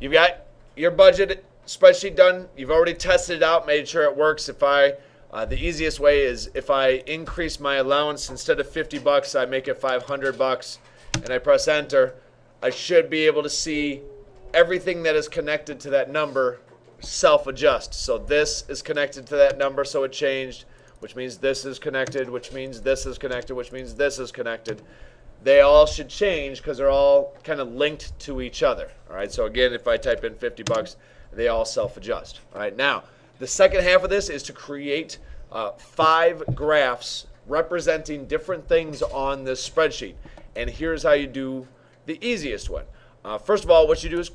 you've got your budget spreadsheet done. You've already tested it out, made sure it works. The easiest way is if I increase my allowance, instead of 50 bucks, I make it 500 bucks, and I press enter. I should be able to see everything that is connected to that number self-adjust. So this is connected to that number, so it changed, which means this is connected, which means this is connected, which means this is connected. They all should change because they're all kind of linked to each other. All right. So again, if I type in 50 bucks, they all self-adjust. All right. Now, the second half of this is to create 5 graphs representing different things on this spreadsheet. And here's how you do the easiest one. First of all, what you do is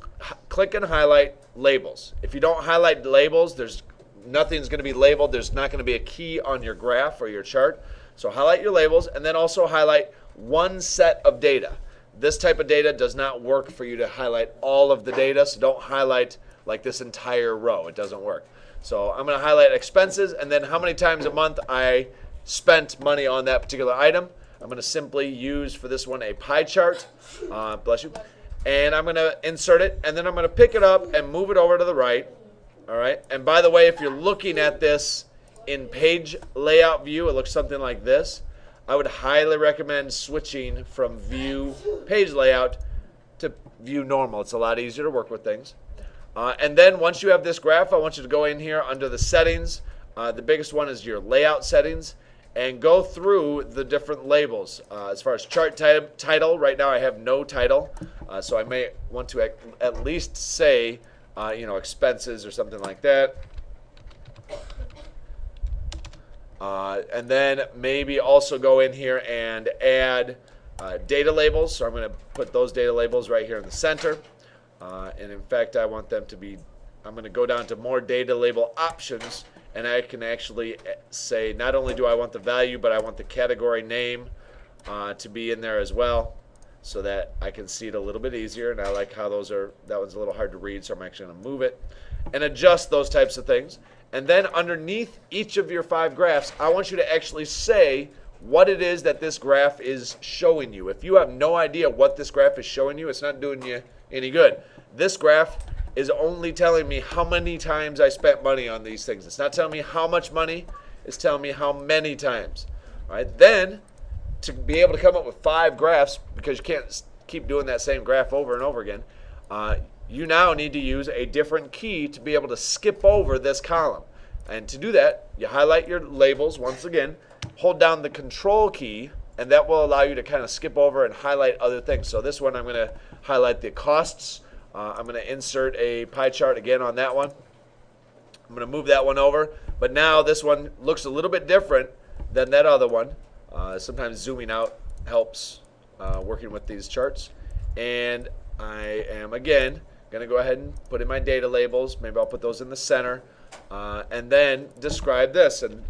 click and highlight labels. If you don't highlight labels, nothing's going to be labeled. There's not going to be a key on your graph or your chart. So highlight your labels, and then also highlight one set of data. This type of data does not work for you to highlight all of the data, so don't highlight like this entire row. It doesn't work. So I'm going to highlight expenses, and then how many times a month I spent money on that particular item. I'm going to simply use for this one a pie chart. Bless you. And I'm going to insert it, and then I'm going to pick it up and move it over to the right. All right. And by the way, if you're looking at this in page layout view, it looks something like this. I would highly recommend switching from view page layout to view normal. It's a lot easier to work with things. And then once you have this graph, I want you to go in here under the settings. The biggest one is your layout settings, and go through the different labels. As far as chart title, right now I have no title, so I may want to at least say, expenses or something like that. And then maybe also go in here and add data labels. So I'm going to put those data labels right here in the center. And in fact, I want them to be, I'm going to go down to more data label options, and I can actually say not only do I want the value, but I want the category name to be in there as well, so that I can see it a little bit easier. And I like how that one's a little hard to read, so I'm actually going to move it and adjust those types of things. And then underneath each of your 5 graphs, I want you to actually say what it is that this graph is showing you. If you have no idea what this graph is showing you, it's not doing you any good. This graph is only telling me how many times I spent money on these things. It's not telling me how much money, it's telling me how many times. All right? Then, to be able to come up with 5 graphs, because you can't keep doing that same graph over and over again, you now need to use a different key to be able to skip over this column. And to do that, you highlight your labels once again, hold down the control key, and that will allow you to kind of skip over and highlight other things. So this one I'm going to highlight the costs. I'm going to insert a pie chart again on that one. I'm going to move that one over. But now this one looks a little bit different than that other one. Sometimes zooming out helps working with these charts. And I am, again, going to go ahead and put in my data labels. Maybe I'll put those in the center. And then describe this. And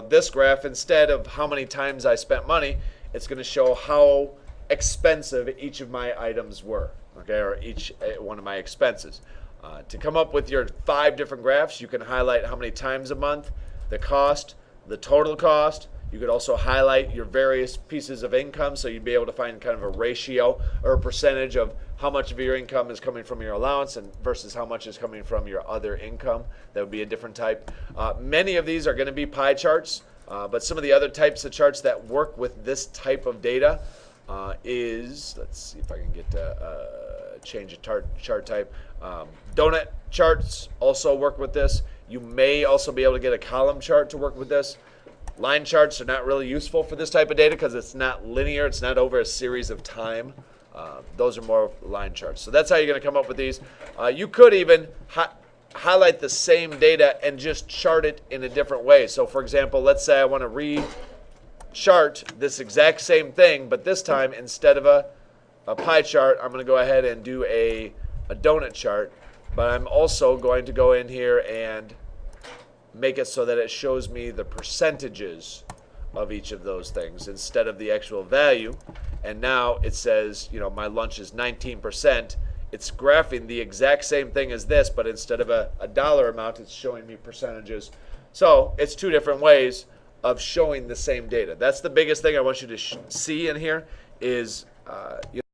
this graph, instead of how many times I spent money, it's going to show how expensive each of my items were, okay, or each one of my expenses. To come up with your 5 different graphs, you can highlight how many times a month, the cost, the total cost. You could also highlight your various pieces of income, so you'd be able to find kind of a ratio or a percentage of how much of your income is coming from your allowance and versus how much is coming from your other income. That would be a different type. Many of these are going to be pie charts, but some of the other types of charts that work with this type of data is, let's see if I can get to change a chart type. Donut charts also work with this. You may also be able to get a column chart to work with this. Line charts are not really useful for this type of data because it's not linear. It's not over a series of time. Those are more line charts. So that's how you're going to come up with these. You could even highlight the same data and just chart it in a different way. So for example, let's say I want to re-chart this exact same thing, but this time instead of a pie chart, I'm going to go ahead and do a donut chart. But I'm also going to go in here and make it so that it shows me the percentages of each of those things instead of the actual value. And now it says, my lunch is 19%. It's graphing the exact same thing as this, but instead of a dollar amount, it's showing me percentages. So it's 2 different ways of showing the same data. That's the biggest thing I want you to see in here is